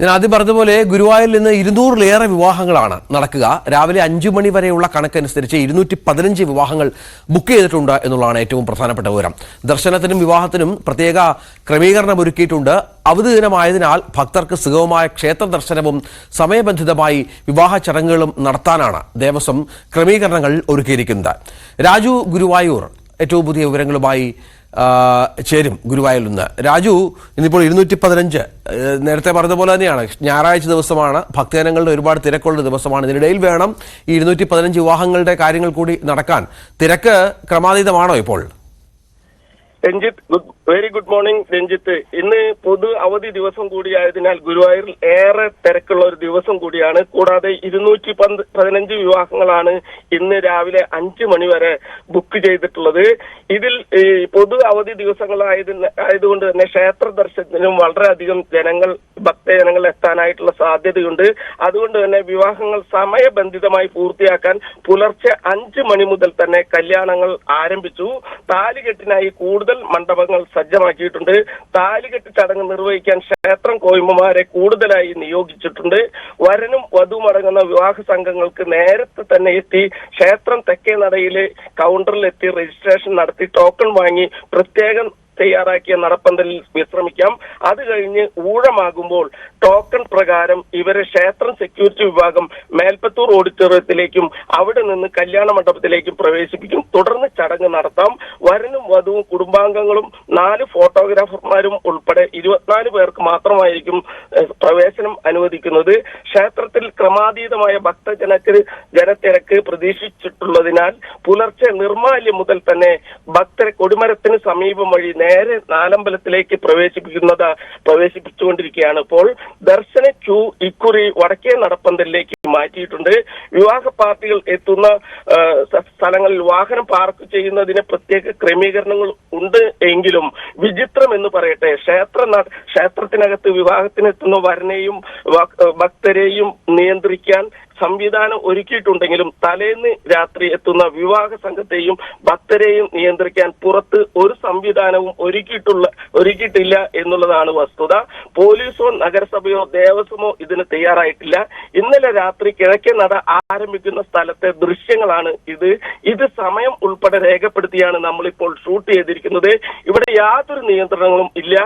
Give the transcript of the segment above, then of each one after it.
ഞാൻ ആദ്യം പറഞ്ഞതുപോലെ ഗുരുവായൂരിൽ നിന്ന് 200-ലേറെ വിവാഹങ്ങളാണ് നടക്കുക. രാവിലെ 5 മണി വരെയുള്ള കണക്കനുസരിച്ച് 215 വിവാഹങ്ങൾ ബുക്ക് ചെയ്തിട്ടുണ്ട് എന്നുള്ളതാണ് ഏറ്റവും പ്രധാനപ്പെട്ട വിവരം. ദർശനത്തിനും വിവാഹത്തിനും പ്രത്യേക ക്രമീകരണം ഒരുക്കിയിട്ടുണ്ട്. അവധി ദിനമായതിനാൽ ഭക്തർക്ക് സുഗമമായ ക്ഷേത്ര ദർശനവും സമയബന്ധിതമായി വിവാഹ ചടങ്ങുകളും നടത്താനാണ് ദേവസ്വം ക്രമീകരണങ്ങൾ ഒരുക്കിയിരിക്കുന്നത്. രാജു ഗുരുവായൂർ ഏറ്റവും പുതിയ വിവരങ്ങളുമായി ചേരും. ഗുരുവായൂരിൽ നിന്ന് രാജു, ഇന്നിപ്പോൾ 215 നേരത്തെ പറഞ്ഞതുപോലെ തന്നെയാണ്. ഞായറാഴ്ച ദിവസമാണ്, ഭക്തജനങ്ങളുടെ ഒരുപാട് തിരക്കുള്ള ദിവസമാണ്. ഇതിനിടയിൽ വേണം ഈ 215 വിവാഹങ്ങളുടെ കാര്യങ്ങൾ കൂടി നടക്കാൻ. തിരക്ക് ക്രമാതീതമാണോ ഇപ്പോൾ? Ranjith, very good morning Ranjith. ഇന്ന് പൊതു അവധി ദിവസം കൂടിയായതിനാൽ ഗുരുവായൂരിൽ ഏറെ തിരക്കുള്ള ഒരു ദിവസം കൂടിയാണ്. കൂടാതെ 215 വിവാഹങ്ങളാണ് ഇന്ന് രാവിലെ 5 മണി വരെ ബുക്ക് ചെയ്തിട്ടുള്ളത്. ഇതിൽ പൊതു അവധി ദിവസങ്ങളായതുകൊണ്ട് തന്നെ ക്ഷേത്ര ദർശനത്തിനും വളരെയധികം ഭക്തജനങ്ങൾ എത്താനായിട്ടുള്ള സാധ്യതയുണ്ട്. അതുകൊണ്ട് തന്നെ വിവാഹങ്ങൾ സമയബന്ധിതമായി പൂർത്തിയാക്കാൻ പുലർച്ചെ 5 മണി മുതൽ തന്നെ കല്യാണങ്ങൾ ആരംഭിച്ചു. താലികെട്ടിനായി കൂടുതൽ മണ്ഡപങ്ങൾ സജ്ജമാക്കിയിട്ടുണ്ട്. താലികെട്ട് ചടങ്ങ് നിർവഹിക്കാൻ ക്ഷേത്രം കോയിമ്മമാരെ കൂടുതലായി നിയോഗിച്ചിട്ടുണ്ട്. വരനും വധുവും വിവാഹ സംഘങ്ങൾക്ക് നേരത്തെ തന്നെ എത്തി ക്ഷേത്രം തെക്കേ നടയിലെ കൗണ്ടറിലെത്തി രജിസ്ട്രേഷൻ നടത്തി ടോക്കൺ വാങ്ങി പ്രത്യേകം തയ്യാറാക്കിയ നടപ്പന്തലിൽ വിശ്രമിക്കാം. അത് കഴിഞ്ഞ് ഊഴമാകുമ്പോൾ ടോക്കൺ പ്രകാരം ഇവരെ ക്ഷേത്രം സെക്യൂരിറ്റി വിഭാഗം മേൽപ്പത്തൂർ ഓഡിറ്റോറിയത്തിലേക്കും അവിടെ നിന്ന് കല്യാണ മണ്ഡപത്തിലേക്കും പ്രവേശിപ്പിക്കും. തുടർന്ന് ചടങ്ങ് നടത്താം. വരനും വധുവും കുടുംബാംഗങ്ങളും 4 ഫോട്ടോഗ്രാഫർമാരും ഉൾപ്പെടെ 24 പേർക്ക് മാത്രമായിരിക്കും പ്രവേശനം അനുവദിക്കുന്നത്. ക്ഷേത്രത്തിൽ ക്രമാതീതമായ ജനത്തിരക്ക് പ്രതീക്ഷിച്ചിട്ടുള്ളതിനാൽ പുലർച്ചെ നിർമാല്യം മുതൽ തന്നെ ഭക്തരെ കൊടിമരത്തിന് സമീപം വഴി നേരെ നാലമ്പലത്തിലേക്ക് പ്രവേശിപ്പിച്ചുകൊണ്ടിരിക്കുകയാണ്. ഇപ്പോൾ ദർശന ക്യൂ ഇക്കുറി വടക്കേ നടപ്പന്തലിലേക്ക് മാറ്റിയിട്ടുണ്ട്. വിവാഹ പാർട്ടികൾ എത്തുന്ന സ്ഥലങ്ങളിൽ വാഹനം പാർക്ക് ചെയ്യുന്നതിന് പ്രത്യേക ക്രമീകരണങ്ങൾ ഉണ്ട് എങ്കിലും വിചിത്രം എന്ന് പറയട്ടെ, ക്ഷേത്രത്തിനകത്ത് വിവാഹത്തിനെത്തുന്ന വരനെയും ഭക്തരെയും നിയന്ത്രിക്കാൻ സംവിധാനം ഒരുക്കിയിട്ടുണ്ടെങ്കിലും തലേന്ന് രാത്രി എത്തുന്ന വിവാഹ സംഘത്തെയും ഭക്തരെയും നിയന്ത്രിക്കാൻ പുറത്ത് ഒരു സംവിധാനവും ഒരുക്കിയിട്ടില്ല എന്നുള്ളതാണ് വസ്തുത. പോലീസോ നഗരസഭയോ ദേവസ്വമോ ഇതിന് തയ്യാറായിട്ടില്ല. ഇന്നലെ രാത്രി കിഴക്കേ നട ആരംഭിക്കുന്ന സ്ഥലത്തെ ദൃശ്യങ്ങളാണ് ഇത് സമയം ഉൾപ്പെടെ രേഖപ്പെടുത്തിയാണ് നമ്മളിപ്പോൾ ഷൂട്ട് ചെയ്തിരിക്കുന്നത്. ഇവിടെ യാതൊരു നിയന്ത്രണങ്ങളും ഇല്ല.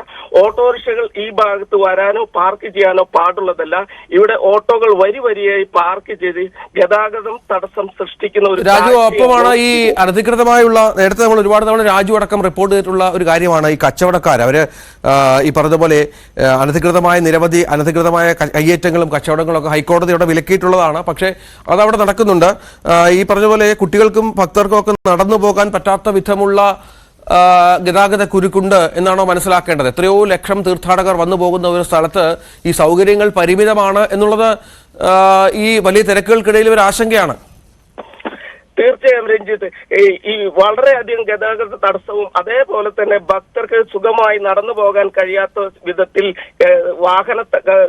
ഓട്ടോറിക്ഷകൾ ഈ ഭാഗത്ത് വരാനോ പാർക്ക് ചെയ്യാനോ പാടുള്ളതല്ല. ഇവിടെ ഓട്ടോകൾ വരിയായി പാർക്ക് ചെയ്ത് ഗതാഗതം തടസ്സം സൃഷ്ടിക്കുന്ന ഒരു രാജു, ഒപ്പമാണ് ഈ അനധികൃതമായുള്ള, നേരത്തെ നമ്മൾ ഒരുപാട് തവണ രാജു അടക്കം റിപ്പോർട്ട് ചെയ്തിട്ടുള്ള ഒരു കാര്യമാണ് ഈ കച്ചവടക്കാർ. അവര് ഈ പറഞ്ഞതുപോലെ നിരവധി അനധികൃതമായ കയ്യേറ്റങ്ങളും കച്ചവടങ്ങളും ഒക്കെ ഹൈക്കോടതിയോടെ വിലക്കിയിട്ടുള്ളതാണ്. പക്ഷേ അതവിടെ നടക്കുന്നുണ്ട്. ഈ പറഞ്ഞതുപോലെ കുട്ടികൾക്കും ഭക്തർക്കും ഒക്കെ നടന്നു പോകാൻ പറ്റാത്ത വിധമുള്ള ഗതാഗത കുരുക്കുണ്ട് എന്നാണോ മനസ്സിലാക്കേണ്ടത്? എത്രയോ ലക്ഷം തീർത്ഥാടകർ വന്നു പോകുന്ന ഒരു സ്ഥലത്ത് ഈ സൗകര്യങ്ങൾ പരിമിതമാണ് എന്നുള്ളത് ഈ വലിയ തിരക്കുകൾക്കിടയിൽ ഒരു ആശങ്കയാണ്. തീർച്ചയായും രഞ്ജിത്ത്, ഈ വളരെയധികം ഗതാഗത തടസ്സവും അതേപോലെ തന്നെ ഭക്തർക്ക് സുഖമായി നടന്നു പോകാൻ കഴിയാത്ത വിധത്തിൽ വാഹന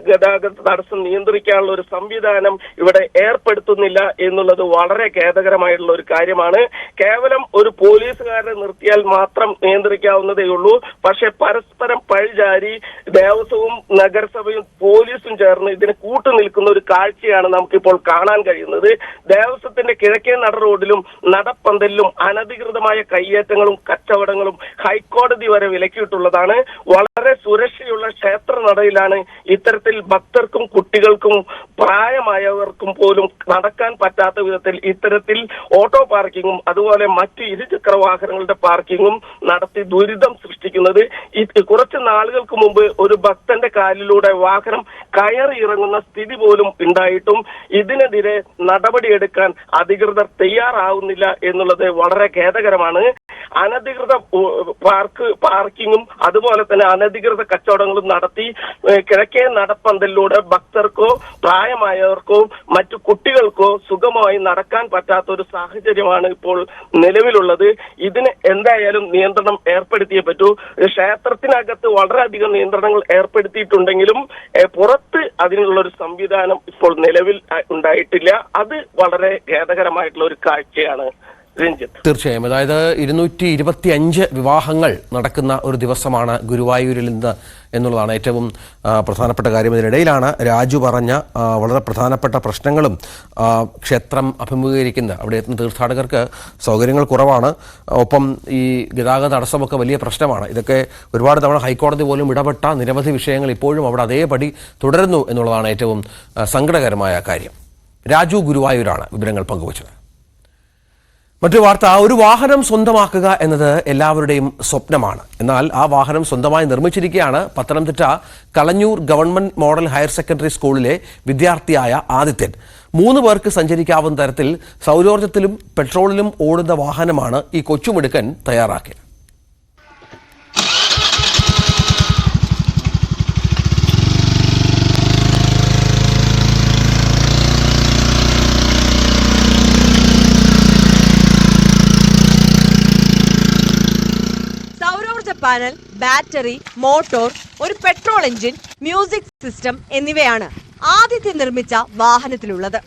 ഗതാഗത തടസ്സം നിയന്ത്രിക്കാനുള്ള ഒരു സംവിധാനം ഇവിടെ ഏർപ്പെടുത്തുന്നില്ല എന്നുള്ളത് വളരെ ഖേദകരമായിട്ടുള്ള ഒരു കാര്യമാണ്. കേവലം ഒരു പോലീസുകാരനെ നിർത്തിയാൽ മാത്രം നിയന്ത്രിക്കാവുന്നതേ ഉള്ളൂ. പക്ഷെ പരസ്പരം പഴിചാരി ദേവസ്വവും നഗരസഭയും പോലീസും ചേർന്ന് ഇതിന് കൂട്ടുനിൽക്കുന്ന ഒരു കാഴ്ചയാണ് നമുക്കിപ്പോൾ കാണാൻ കഴിയുന്നത്. ദേവസ്വത്തിന്റെ കിഴക്കേ നട ിലും നടപ്പന്തലിലും അനധികൃതമായ കയ്യേറ്റങ്ങളും കച്ചവടങ്ങളും ഹൈക്കോടതി വരെ വിലക്കിയിട്ടുള്ളതാണ്. വളരെ സുരക്ഷയുള്ള ക്ഷേത്ര നടയിലാണ് ഇത്തരത്തിൽ ഭക്തർക്കും കുട്ടികൾക്കും പ്രായമായവർക്കും പോലും നടക്കാൻ പറ്റാത്ത വിധത്തിൽ ഇത്തരത്തിൽ ഓട്ടോ പാർക്കിങ്ങും അതുപോലെ മറ്റു ഇരുചക്ര വാഹനങ്ങളുടെ പാർക്കിങ്ങും നടത്തി ദുരിതം സൃഷ്ടിക്കുന്നത്. കുറച്ച് നാളുകൾക്ക് മുമ്പ് ഒരു ഭക്തന്റെ കാലിലൂടെ വാഹനം കയറി ഇറങ്ങുന്ന സ്ഥിതി പോലും ഉണ്ടായിട്ടും ഇതിനെതിരെ നടപടിയെടുക്കാൻ അധികൃതർ തയ്യാറാവുന്നില്ല എന്നുള്ളത് വളരെ ഖേദകരമാണ്. അനധികൃത പാർക്കിങ്ങും അതുപോലെ തന്നെ അനധികൃത കച്ചവടങ്ങളും നടത്തി കിഴക്കേ നടപ്പന്തലിലൂടെ ഭക്തർക്കോ പ്രായമായവർക്കോ മറ്റു കുട്ടികൾക്കോ സുഗമമായി നടക്കാൻ പറ്റാത്ത ഒരു സാഹചര്യമാണ് ഇപ്പോൾ നിലവിലുള്ളത്. ഇതിന് എന്തായാലും നിയന്ത്രണം ഏർപ്പെടുത്തിയേ പറ്റൂ. ക്ഷേത്രത്തിനകത്ത് വളരെയധികം നിയന്ത്രണങ്ങൾ ഏർപ്പെടുത്തിയിട്ടുണ്ടെങ്കിലും പുറത്ത് അതിനുള്ള ഒരു സംവിധാനം ഇപ്പോൾ നിലവിൽ ഉണ്ടായിട്ടില്ല. അത് വളരെ ഖേദകരമായിട്ടുള്ള ഒരു കാഴ്ചയാണ്. രഞ്ജിത്ത്. തീർച്ചയായും, അതായത് 225 വിവാഹങ്ങൾ നടക്കുന്ന ഒരു ദിവസമാണ് ഗുരുവായൂരിൽ നിന്ന് എന്നുള്ളതാണ് ഏറ്റവും പ്രധാനപ്പെട്ട കാര്യം. ഇതിനിടയിലാണ് രാജു പറഞ്ഞ വളരെ പ്രധാനപ്പെട്ട പ്രശ്നങ്ങളും ക്ഷേത്രം അഭിമുഖീകരിക്കുന്ന അവിടെ എത്തുന്ന തീർത്ഥാടകർക്ക് സൗകര്യങ്ങൾ കുറവാണ്, ഒപ്പം ഈ ഗതാഗത തടസ്സമൊക്കെ വലിയ പ്രശ്നമാണ്. ഇതൊക്കെ ഒരുപാട് തവണ ഹൈക്കോടതി പോലും ഇടപെട്ട നിരവധി വിഷയങ്ങൾ ഇപ്പോഴും അവിടെ അതേപടി തുടരുന്നു എന്നുള്ളതാണ് ഏറ്റവും സങ്കടകരമായ കാര്യം. രാജു ഗുരുവായൂരാണ് വിവരങ്ങൾ പങ്കുവച്ചത്. മറ്റൊരു വാർത്ത, ഒരു വാഹനം സ്വന്തമാക്കുക എന്നത് എല്ലാവരുടെയും സ്വപ്നമാണ്. എന്നാൽ ആ വാഹനം സ്വന്തമായി നിർമ്മിച്ചിരിക്കുകയാണ് Pathanamthitta Kalanjoor government model higher secondary സ്കൂളിലെ വിദ്യാർത്ഥിയായ ആദിത്യൻ. 3 പേർക്ക് സഞ്ചരിക്കാവുന്ന തരത്തിൽ സൗരോർജ്ജത്തിലും പെട്രോളിലും ഓടുന്ന വാഹനമാണ് ഈ കൊച്ചുമിടുക്കൻ തയ്യാറാക്കിയത്. പാനൽ, ബാറ്ററി, മോട്ടോർ, ഒരു പെട്രോൾ എഞ്ചിൻ, മ്യൂസിക് സിസ്റ്റം എന്നിവയാണ് ആദിത്യൻ നിർമ്മിച്ച വാഹനത്തിലുള്ളത്.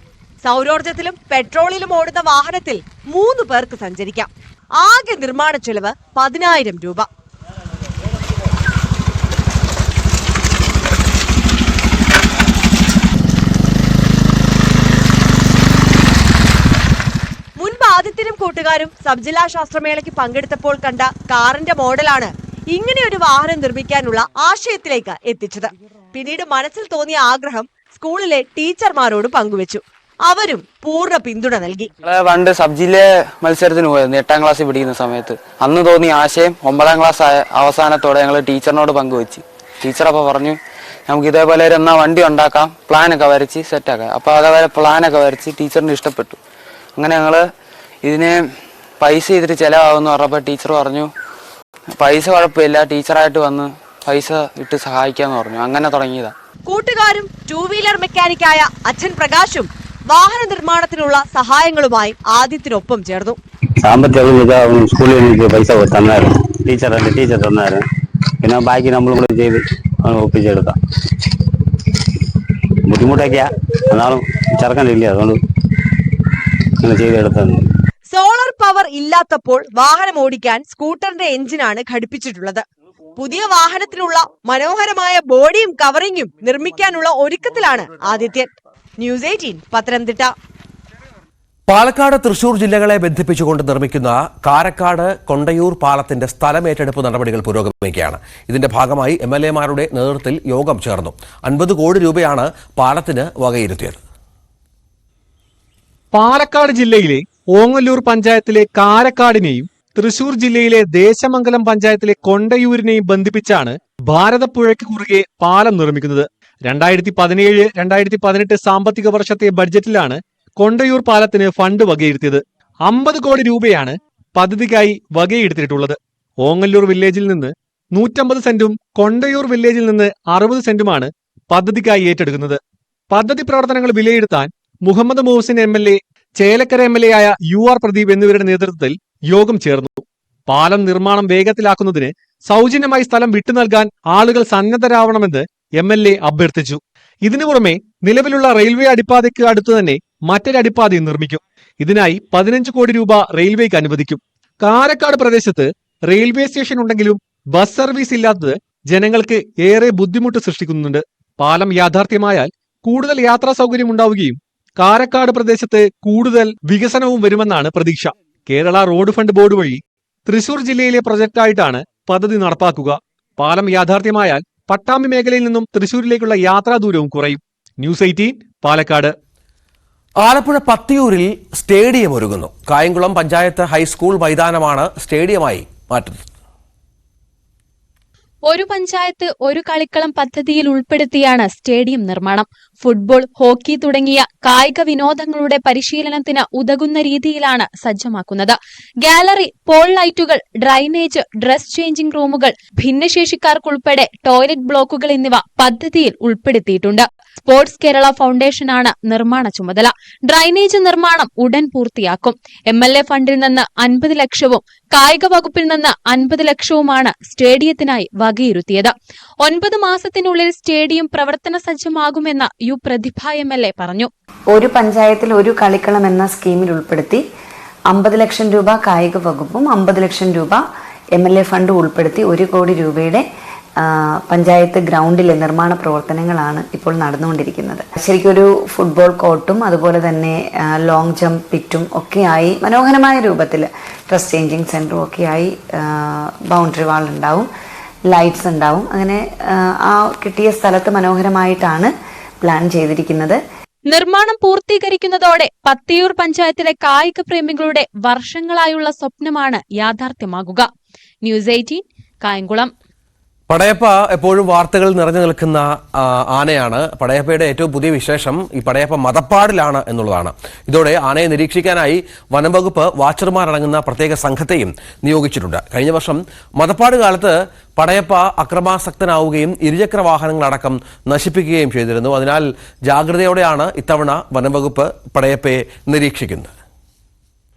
സൗരോർജ്ജത്തിലും പെട്രോളിലും ഓടുന്ന വാഹനത്തിൽ 3 പേർക്ക് സഞ്ചരിക്കാം. ആകെ നിർമ്മാണ ചെലവ് 10,000 രൂപ. ആദിത്യനും കൂട്ടുകാരും സബ് ജില്ലാ ശാസ്ത്രമേളയ്ക്ക് പങ്കെടുത്തപ്പോൾ കണ്ട കാറിന്റെ മോഡലാണ് ഇങ്ങനെ ഒരു വാഹനം നിർമ്മിക്കാനുള്ള ആശയത്തിലേക്ക് എത്തിച്ചത്. പിന്നീട് മനസ്സിൽ തോന്നിയ ആഗ്രഹം സ്കൂളിലെ ടീച്ചർമാരോട് പങ്കുവച്ചു. അവരും പൂർണ്ണ പിന്തുണ നൽകി. പണ്ട് സബ് ജില്ല മത്സരത്തിന് പോയിരുന്നു 8ാം ക്ലാസ്സിൽ പഠിക്കുന്ന സമയത്ത്. അന്ന് തോന്നിയ ആശയം 9ാം ക്ലാസ് അവസാനത്തോടെ ഞങ്ങൾ ടീച്ചറിനോട് പങ്കുവെച്ചു. ടീച്ചർ അപ്പോൾ പറഞ്ഞു, നമുക്ക് ഇതേപോലെ എന്നാ വണ്ടി ഉണ്ടാക്കാം, പ്ലാനൊക്കെ വരച്ച് സെറ്റാക്കാം. അപ്പോൾ അതേപോലെ പ്ലാനൊക്കെ വരച്ച് ടീച്ചറിന് ഇഷ്ടപ്പെട്ടു. അങ്ങനെ ഞങ്ങൾ ഇതിന് പൈസ ചെയ്തിട്ട് ചിലവാകുമെന്ന് പറഞ്ഞപ്പോൾ ടീച്ചർ പറഞ്ഞു, പൈസ കുഴപ്പമില്ല, ടീച്ചറായിട്ട് വന്ന് പൈസ ഇട്ട് സഹായിക്കാന്ന് പറഞ്ഞു. അങ്ങനെ തുടങ്ങിയതാ. കൂട്ടുകാരും 2 വീലർ മെക്കാനിക്കായ അച്ഛൻ പ്രകാശും വാഹന നിർമ്മാണത്തിനുള്ള സഹായങ്ങളുമായി ആദ്യത്തിനൊപ്പം ചേർന്നു. സാമ്പത്തിക സ്കൂളിൽ എനിക്ക് പൈസ തന്നായിരുന്നു, ടീച്ചർ തന്നായിരുന്നു. പിന്നെ ബാക്കി നമ്മളും കൂടെ ചെയ്ത് ഒപ്പിച്ചെടുക്കാം. ബുദ്ധിമുട്ടൊക്കെയാ, എന്നാലും ചെറുക്കനില്ല, അതുകൊണ്ട് അങ്ങനെ ചെയ്തെടുത്തത്. സോളാർ പവർ ഇല്ലാത്തപ്പോൾ വാഹനം ഓടിക്കാൻ സ്കൂട്ടറിന്റെ എഞ്ചിനാണ് ഘടിപ്പിച്ചിട്ടുള്ളത്. പുതിയ വാഹനത്തിനുള്ള മനോഹരമായ ബോഡിയും കവറിങ്ങും നിർമ്മിക്കാനുള്ള ഒരുക്കത്തിലാണ് ആദിത്യൻ. ന്യൂസ് 18 പത്തനംതിട്ട. പാലക്കാട്, തൃശൂർ ജില്ലകളെ ബന്ധിപ്പിച്ചുകൊണ്ട് നിർമ്മിക്കുന്ന കാരക്കാട് കൊണ്ടയൂർ പാലത്തിന്റെ സ്ഥലമേറ്റെടുപ്പ് നടപടികൾ പുരോഗമിക്കുകയാണ്. ഇതിന്റെ ഭാഗമായി MLA-മാരുടെ നേതൃത്വത്തിൽ യോഗം ചേർന്നു. 50 കോടി രൂപയാണ് പാലത്തിന് വകയിരുത്തിയത്. പാലക്കാട് ജില്ലയിലെ ഓങ്ങല്ലൂർ പഞ്ചായത്തിലെ കാരക്കാടിനെയും തൃശൂർ ജില്ലയിലെ ദേശമംഗലം പഞ്ചായത്തിലെ കൊണ്ടയൂരിനെയും ബന്ധിപ്പിച്ചാണ് ഭാരതപ്പുഴയ്ക്ക് കുറുകെ പാലം നിർമ്മിക്കുന്നത്. 2017-2018 സാമ്പത്തിക വർഷത്തെ ബഡ്ജറ്റിലാണ് കൊണ്ടയൂർ പാലത്തിന് ഫണ്ട് വകയിരുത്തിയത്. 50 കോടി രൂപയാണ് പദ്ധതിക്കായി വകയെടുത്തിട്ടുള്ളത്. ഓങ്ങല്ലൂർ വില്ലേജിൽ നിന്ന് 150 സെന്റും കൊണ്ടയൂർ വില്ലേജിൽ നിന്ന് 60 സെന്റുമാണ് പദ്ധതിക്കായി ഏറ്റെടുക്കുന്നത്. പദ്ധതി പ്രവർത്തനങ്ങൾ വിലയിരുത്താൻ മുഹമ്മദ് മുഹസിൻ MLA, ചേലക്കര MLA ആയ UR പ്രദീപ് എന്നിവരുടെ നേതൃത്വത്തിൽ യോഗം ചേർന്നു. പാലം നിർമ്മാണം വേഗത്തിലാക്കുന്നതിന് സൗജന്യമായി സ്ഥലം വിട്ടുനൽകാൻ ആളുകൾ സന്നദ്ധരാവണമെന്ന് MLA അഭ്യർത്ഥിച്ചു. ഇതിനു പുറമെ നിലവിലുള്ള റെയിൽവേ അടിപ്പാതയ്ക്ക് അടുത്ത് തന്നെ മറ്റൊരു അടിപ്പാതയും നിർമ്മിക്കും. ഇതിനായി 15 കോടി രൂപ റെയിൽവേക്ക് അനുവദിക്കും. കാരക്കാട് പ്രദേശത്ത് റെയിൽവേ സ്റ്റേഷൻ ഉണ്ടെങ്കിലും ബസ് സർവീസ് ഇല്ലാത്തത് ജനങ്ങൾക്ക് ഏറെ ബുദ്ധിമുട്ട് സൃഷ്ടിക്കുന്നുണ്ട്. പാലം യാഥാർത്ഥ്യമായാൽ കൂടുതൽ യാത്രാ സൗകര്യം ഉണ്ടാവുകയും കാരക്കാട് പ്രദേശത്ത് കൂടുതൽ വികസനവും വരുമെന്നാണ് പ്രതീക്ഷ. കേരള റോഡ് ഫണ്ട് ബോർഡ് വഴി തൃശൂർ ജില്ലയിലെ പ്രൊജക്ടായിട്ടാണ് പദ്ധതി നടപ്പാക്കുക. പാലം യാഥാർത്ഥ്യമായാൽ പട്ടാമ്പി മേഖലയിൽ നിന്നും തൃശൂരിലേക്കുള്ള യാത്രാ ദൂരവും കുറയും. ന്യൂസ് 18 പാലക്കാട്. ആലപ്പുഴ പത്തിയൂരിൽ സ്റ്റേഡിയം ഒരുങ്ങുന്നു. കായംകുളം പഞ്ചായത്ത് ഹൈസ്കൂൾ മൈതാനമാണ് സ്റ്റേഡിയമായി മാറ്റുന്നത്. ഒരു പഞ്ചായത്ത് ഒരു കളിക്കളം പദ്ധതിയിൽ ഉൾപ്പെടുത്തിയാണ് സ്റ്റേഡിയം നിർമ്മാണം. ഫുട്ബോൾ, ഹോക്കി തുടങ്ങിയ കായിക വിനോദങ്ങളുടെ പരിശീലനത്തിന് ഉതകുന്ന രീതിയിലാണ് സജ്ജമാക്കുന്നത്. ഗാലറി, പോൾ ലൈറ്റുകൾ, ഡ്രൈനേജ്, ഡ്രസ് ചേഞ്ചിംഗ് റൂമുകൾ, ഭിന്നശേഷിക്കാർക്കുൾപ്പെടെ ടോയ്ലറ്റ് ബ്ലോക്കുകൾ എന്നിവ പദ്ധതിയിൽ ഉൾപ്പെടുത്തിയിട്ടുണ്ട്. സ്പോർട്സ് കേരള ഫൗണ്ടേഷനാണ് നിർമ്മാണ ചുമതല. ഡ്രൈനേജ് നിർമ്മാണം ഉടൻ പൂർത്തിയാക്കും. MLA ഫണ്ടിൽ നിന്ന് 50 ലക്ഷവും കായിക വകുപ്പിൽ നിന്ന് 50 ലക്ഷവുമാണ് സ്റ്റേഡിയത്തിനായി വകയിരുത്തിയത്. 9 മാസത്തിനുള്ളിൽ സ്റ്റേഡിയം പ്രവർത്തന സജ്ജമാകുമെന്ന് പ്രതിഭ MLA പറഞ്ഞു. ഒരു പഞ്ചായത്തിൽ ഒരു കളിക്കളം എന്ന സ്കീമിൽ ഉൾപ്പെടുത്തി 50 ലക്ഷം രൂപ കായിക വകുപ്പും 50 ലക്ഷം രൂപ MLA ഫണ്ട് ഉൾപ്പെടുത്തി 1 കോടി രൂപയുടെ പഞ്ചായത്ത് ഗ്രൗണ്ടിലെ നിർമ്മാണ പ്രവർത്തനങ്ങളാണ് ഇപ്പോൾ നടന്നുകൊണ്ടിരിക്കുന്നത്. ശരിക്കും ഒരു ഫുട്ബോൾ കോർട്ടും അതുപോലെ തന്നെ ലോങ് ജമ്പ് പിറ്റും ഒക്കെയായി മനോഹരമായ രൂപത്തിൽ ഡ്രസ് ചേഞ്ചിങ് സെൻറ്ററും ഒക്കെയായി ബൗണ്ടറി വാൾ ഉണ്ടാവും, ലൈറ്റ്സ് ഉണ്ടാവും. അങ്ങനെ ആ കിട്ടിയ സ്ഥലത്ത് മനോഹരമായിട്ടാണ് പ്ലാൻ ചെയ്തിരിക്കുന്നത്. നിർമ്മാണം പൂർത്തീകരിക്കുന്നതോടെ പത്തിയൂർ പഞ്ചായത്തിലെ കായിക പ്രേമികളുടെ വർഷങ്ങളായുള്ള സ്വപ്നമാണ് യാഥാർത്ഥ്യമാകുക. ന്യൂസ് 18 കായംകുളം. പടയപ്പ എപ്പോഴും വാർത്തകൾ നിറഞ്ഞു നിൽക്കുന്ന ആനയാണ്. പടയപ്പയുടെ ഏറ്റവും പുതിയ വിശേഷം ഈ പടയപ്പ മതപ്പാടിലാണ് എന്നുള്ളതാണ്. ഇതോടെ ആനയെ നിരീക്ഷിക്കാനായി വനം വകുപ്പ് വാച്ചർമാരടങ്ങുന്ന പ്രത്യേക സംഘത്തെയും നിയോഗിച്ചിട്ടുണ്ട്. കഴിഞ്ഞ വർഷം മതപ്പാട് കാലത്ത് പടയപ്പ അക്രമാസക്തനാവുകയും ഇരുചക്ര വാഹനങ്ങളടക്കം നശിപ്പിക്കുകയും ചെയ്തിരുന്നു. അതിനാൽ ജാഗ്രതയോടെയാണ് ഇത്തവണ വനം വകുപ്പ് പടയപ്പയെ നിരീക്ഷിക്കുന്നത്.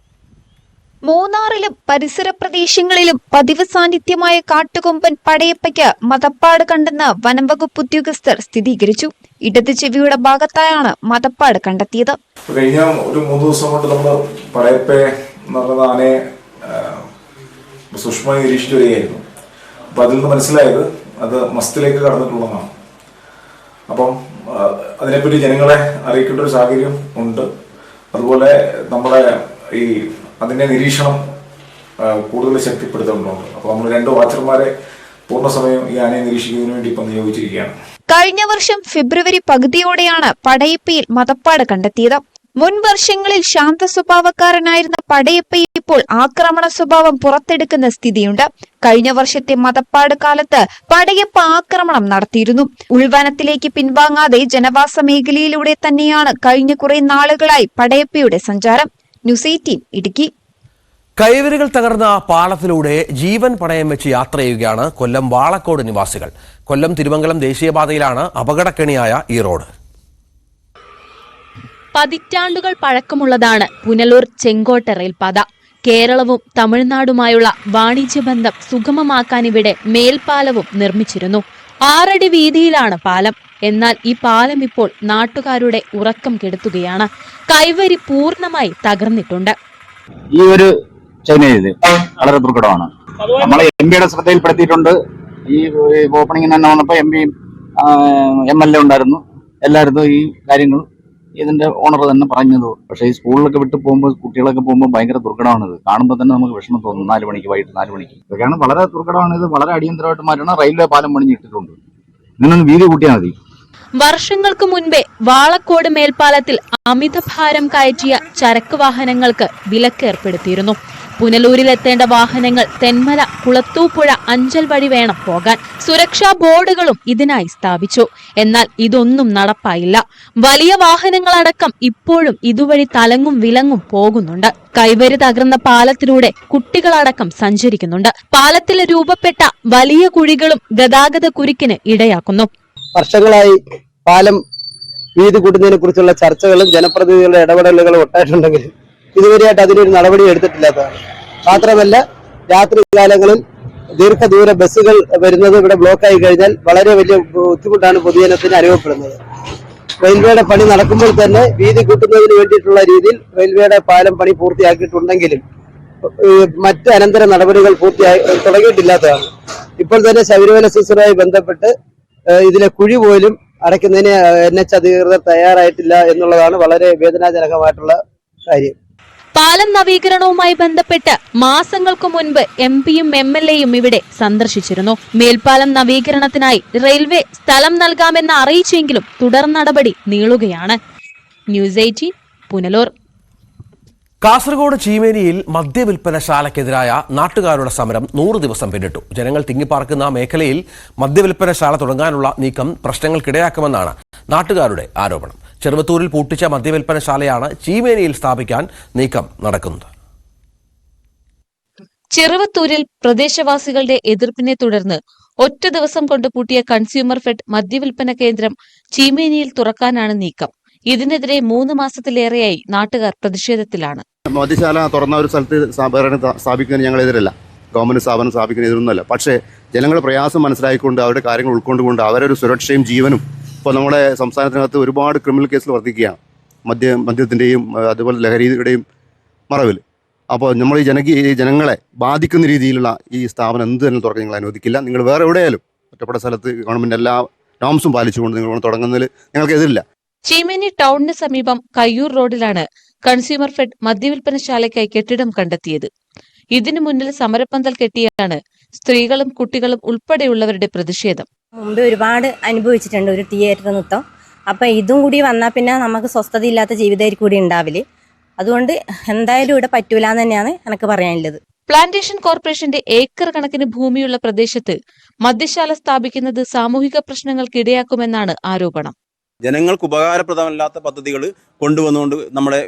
മൂന്നാറിലും പരിസര പ്രദേശങ്ങളിലും പതിവ് സാന്നിധ്യമായ കാട്ടുകൊമ്പൻ പടയപ്പയ്ക്ക് മതപ്പാട് കണ്ടെന്ന് വനംവകുപ്പ് ഉദ്യോഗസ്ഥർ സ്ഥിരീകരിച്ചു. ഇടത് ചെവിയുടെ ഭാഗത്തായാണ് മതപ്പാട് കണ്ടെത്തിയത്. കഴിഞ്ഞ ഒരു 3 ദിവസം കൊണ്ട് നമ്മൾ പടയപ്പയെ നടന്ന ആനയെ സൂക്ഷ്മമായി നിരീക്ഷിച്ചു വരികയായിരുന്നു. അപ്പൊ അതിൽ നിന്ന് മനസ്സിലായത് അത് മസ്തിലേക്ക് കടന്നിട്ടുള്ളതാണ്. അപ്പം അതിനെപ്പറ്റി ജനങ്ങളെ അറിയിക്കേണ്ട ഒരു സാഹചര്യം ഉണ്ട്. അതുപോലെ നമ്മുടെ ഈ അതിന്റെ നിരീക്ഷണം കൂടുതൽ ശക്തിപ്പെടുത്തേണ്ടതുണ്ട്. അപ്പോൾ നമ്മൾ 2 വാച്ചർമാരെ പൂർണ്ണസമയം ഈ ആനയെ നിരീക്ഷിക്കുന്നതിന് വേണ്ടി ഇപ്പം നിയോഗിച്ചിരിക്കുകയാണ്. കഴിഞ്ഞ വർഷം ഫെബ്രുവരി പകുതിയോടെയാണ് പടയപ്പയിൽ മതപ്പാട് കണ്ടെത്തിയത്. മുൻ വർഷങ്ങളിൽ ശാന്ത സ്വഭാവക്കാരനായിരുന്ന പടയപ്പയെ ഇപ്പോൾ ആക്രമണ സ്വഭാവം പുറത്തെടുക്കുന്ന സ്ഥിതിയുണ്ട്. കഴിഞ്ഞ വർഷത്തെ മതപ്പാട് കാലത്ത് പടയപ്പ ആക്രമണം നടത്തിയിരുന്നു. ഉൾവനത്തിലേക്ക് പിൻവാങ്ങാതെ ജനവാസ മേഖലയിലൂടെ തന്നെയാണ് കഴിഞ്ഞ കുറെ നാളുകളായി പടയപ്പയുടെ സഞ്ചാരം. ന്യൂസ് 18 ഇടുക്കി. കൈവരികൾ തകർന്ന പാലത്തിലൂടെ ജീവൻ പണയം വെച്ച് യാത്ര ചെയ്യുകയാണ് കൊല്ലം വാളക്കോട് നിവാസികൾ. കൊല്ലം തിരുമംഗലം ദേശീയപാതയിലാണ് അപകടക്കെണിയായ ഈ റോഡ്. പതിറ്റാണ്ടുകൾ പഴക്കമുള്ളതാണ് പുനലൂർ ചെങ്കോട്ട റെയിൽപാത. കേരളവും തമിഴ്നാടുമായുള്ള വാണിജ്യബന്ധം സുഗമമാക്കാൻ ഇവിടെ മേൽപ്പാലവും നിർമ്മിച്ചിരുന്നു. 6 അടി വീതിയിലാണ് പാലം. എന്നാൽ ഈ പാലം ഇപ്പോൾ നാട്ടുകാരുടെ ഉറക്കം കെടുത്തുകയാണ്. കൈവരി പൂർണ്ണമായി തകർന്നിട്ടുണ്ട്. ഈ ഒരു ചൈനയിൽ വളരെ ദുർഘടമാണ്. നമ്മളെ MPയുടെ ശ്രദ്ധയിൽപ്പെടുത്തിയിട്ടുണ്ട്. ഈ ഓപ്പണിംഗിന് തന്നെ വന്നപ്പോൾ MPയും MLA ഉണ്ടായിരുന്നു. എല്ലായിടത്തും ഈ കാര്യങ്ങൾ ഇതിന്റെ ഓണർ തന്നെ പറഞ്ഞത്. പക്ഷേ ഈ സ്കൂളിലൊക്കെ വിട്ട് പോകുമ്പോൾ കുട്ടികളൊക്കെ പോകുമ്പോൾ ഭയങ്കര ദുർഘടമാണിത്. കാണുമ്പോൾ തന്നെ നമുക്ക് വിഷമം തോന്നും. 4 മണിക്ക് വൈകിട്ട് 4 മണിക്ക് ഇതൊക്കെയാണ് വളരെ ദുർഘടമാണ്. ഇത് വളരെ അടിയന്തരമായിട്ട് മാറ്റണം. റെയിൽവേ പാലം പണിഞ്ഞിട്ടിട്ടുണ്ട്. ഇതിനൊന്ന് വീതി കൂട്ടിയാൽ മതി. വർഷങ്ങൾക്ക് മുൻപേ വാളക്കോട് മേൽപ്പാലത്തിൽ അമിതഭാരം കയറ്റിയ ചരക്ക് വാഹനങ്ങൾക്ക് വിലക്ക് ഏർപ്പെടുത്തിയിരുന്നു. പുനലൂരിലെത്തേണ്ട വാഹനങ്ങൾ തെന്മല, കുളത്തൂപ്പുഴ, അഞ്ചൽ വഴി വേണം പോകാൻ. സുരക്ഷാ ബോർഡുകളും ഇതിനായി സ്ഥാപിച്ചു. എന്നാൽ ഇതൊന്നും നടപ്പായില്ല. വലിയ വാഹനങ്ങളടക്കം ഇപ്പോഴും ഇതുവഴി തലങ്ങും വിലങ്ങും പോകുന്നുണ്ട്. കൈവരി തകർന്ന പാലത്തിലൂടെ കുട്ടികളടക്കം സഞ്ചരിക്കുന്നുണ്ട്. പാലത്തിൽ രൂപപ്പെട്ട വലിയ കുഴികളും ഗതാഗത കുരുക്കിന് ഇടയാക്കുന്നു. വർഷങ്ങളായി പാലം വീതി കൂട്ടുന്നതിനെ കുറിച്ചുള്ള ചർച്ചകളും ജനപ്രതിനിധികളുടെ ഇടപെടലുകളും ഒട്ടായിട്ടുണ്ടെങ്കിലും ഇതുവരെയായിട്ട് അതിനൊരു നടപടി എടുത്തിട്ടില്ലാത്തതാണ്. മാത്രമല്ല രാത്രി കാലങ്ങളിൽ ദീർഘദൂര ബസ്സുകൾ വരുന്നത് ഇവിടെ ബ്ലോക്കായി കഴിഞ്ഞാൽ വളരെ വലിയ ബുദ്ധിമുട്ടാണ് പൊതുജനത്തിന് അനുഭവപ്പെടുന്നത്. റെയിൽവേയുടെ പണി നടക്കുമ്പോൾ തന്നെ വീതി കൂട്ടുന്നതിന് വേണ്ടിയിട്ടുള്ള രീതിയിൽ റെയിൽവേയുടെ പാലം പണി പൂർത്തിയാക്കിയിട്ടുണ്ടെങ്കിലും മറ്റ് അനന്തര നടപടികൾ തുടങ്ങിയിട്ടില്ലാത്തതാണ്. ഇപ്പോൾ തന്നെ ശബരിമല സീസണുമായി ബന്ധപ്പെട്ട് ഇതിലെ കുഴി പോലും അടയ്ക്കുന്നതിന് NH അധികൃതർ തയ്യാറായിട്ടില്ല എന്നുള്ളതാണ് വളരെ വേദനാജനകമായിട്ടുള്ള കാര്യം. പാലം നവീകരണവുമായി ബന്ധപ്പെട്ട് മാസങ്ങൾക്ക് മുൻപ് MPയും MLAയും ഇവിടെ സന്ദർശിച്ചിരുന്നു. മേൽപ്പാലം നവീകരണത്തിനായി റെയിൽവേ സ്ഥലം നൽകാമെന്ന് അറിയിച്ചെങ്കിലും തുടർ നടപടി നീളുകയാണ്. ന്യൂസ് 18 പുനലൂർ. കാസർഗോഡ് ചീമേനിയിൽ മദ്യവിൽപ്പനശാലയ്ക്കെതിരായ നാട്ടുകാരുടെ സമരം 100 ദിവസം പിന്നിട്ടു. ജനങ്ങൾ തിങ്ങിപ്പാർക്കുന്ന മേഖലയിൽ മദ്യവിൽപ്പനശാല തുടങ്ങാനുള്ള നീക്കം പ്രശ്നങ്ങൾക്കിടയാക്കുമെന്നാണ് നാട്ടുകാരുടെ ആരോപണം. ചെറുവത്തൂരിൽ പൂട്ടിച്ച മദ്യവിൽപ്പനശാലയാണ് ചീമേനിയിൽ സ്ഥാപിക്കാൻ നീക്കം നടക്കുന്നത്. ചെറുവത്തൂരിൽ പ്രദേശവാസികളുടെ എതിർപ്പിനെ തുടർന്ന് ഒറ്റ ദിവസം കൊണ്ട് പൂട്ടിയ കൺസ്യൂമർ ഫെഡ് മദ്യവിൽപ്പന കേന്ദ്രം ചീമേനിയിൽ തുറക്കാനാണ് നീക്കം. ഇതിനെതിരെ 3 മാസത്തിലേറെയായി നാട്ടുകാർ പ്രതിഷേധത്തിലാണ്. മദ്യശാല തുറന്ന ഒരു സ്ഥലത്ത് സ്ഥാപിക്കുന്നതിന് ഞങ്ങൾ എതിരല്ല. ഗവൺമെന്റ് സ്ഥാപനം സ്ഥാപിക്കുന്ന എതിരൊന്നുമല്ല. പക്ഷേ ജനങ്ങളുടെ പ്രയാസം മനസ്സിലാക്കിക്കൊണ്ട് അവരുടെ കാര്യങ്ങൾ ഉൾക്കൊണ്ടുകൊണ്ട് അവരൊരു സുരക്ഷയും ജീവനും ഇപ്പോൾ നമ്മുടെ സംസ്ഥാനത്തിനകത്ത് ഒരുപാട് ക്രിമിനൽ കേസുകൾ വർദ്ധിക്കുകയാണ്. മദ്യത്തിൻ്റെയും അതുപോലെ ലഹരിയുടെയും മറവിൽ. അപ്പോൾ നമ്മൾ ഈ ജനങ്ങളെ ബാധിക്കുന്ന രീതിയിലുള്ള ഈ സ്ഥാപനം എന്ത് തന്നെ തുറക്കാൻ നിങ്ങൾ അനുവദിക്കില്ല. നിങ്ങൾ വേറെ എവിടെയായാലും ഒറ്റപ്പെട്ട സ്ഥലത്ത് ഗവൺമെൻറ് എല്ലാ നോംസും പാലിച്ചുകൊണ്ട് നിങ്ങൾ തുടങ്ങുന്നതിൽ ഞങ്ങൾക്ക് എതിരില്ല. ചീമേനി ടൗണിന് സമീപം കയ്യൂർ റോഡിലാണ് കൺസ്യൂമർ ഫെഡ് മദ്യവിൽപ്പനശാലയ്ക്കായി കെട്ടിടം കണ്ടെത്തിയത്. ഇതിനു മുന്നിൽ സമരപ്പന്തൽ കെട്ടിയാണ് സ്ത്രീകളും കുട്ടികളും ഉൾപ്പെടെയുള്ളവരുടെ പ്രതിഷേധം. മുമ്പ് ഒരുപാട് അനുഭവിച്ചിട്ടുണ്ട് ഒരു തിയേറ്റർ നൃത്തം. അപ്പം ഇതും കൂടി വന്നാൽ പിന്നെ നമുക്ക് സ്വസ്ഥതയില്ലാത്ത ജീവിതമായിരിക്കും കൂടി ഉണ്ടാവില്ല. അതുകൊണ്ട് എന്തായാലും ഇവിടെ പറ്റൂല എന്ന് തന്നെയാണ് എനിക്ക് പറയാനുള്ളത്. പ്ലാന്റേഷൻ കോർപ്പറേഷന്റെ ഏക്കർ കണക്കിന് ഭൂമിയുള്ള പ്രദേശത്ത് മദ്യശാല സ്ഥാപിക്കുന്നത് സാമൂഹിക പ്രശ്നങ്ങൾക്കിടയാക്കുമെന്നാണ് ആരോപണം. ജനങ്ങൾക്ക് ഉപകാരപ്രദമല്ലാത്ത പദ്ധതികൾ കൊണ്ടുവന്നുകൊണ്ട്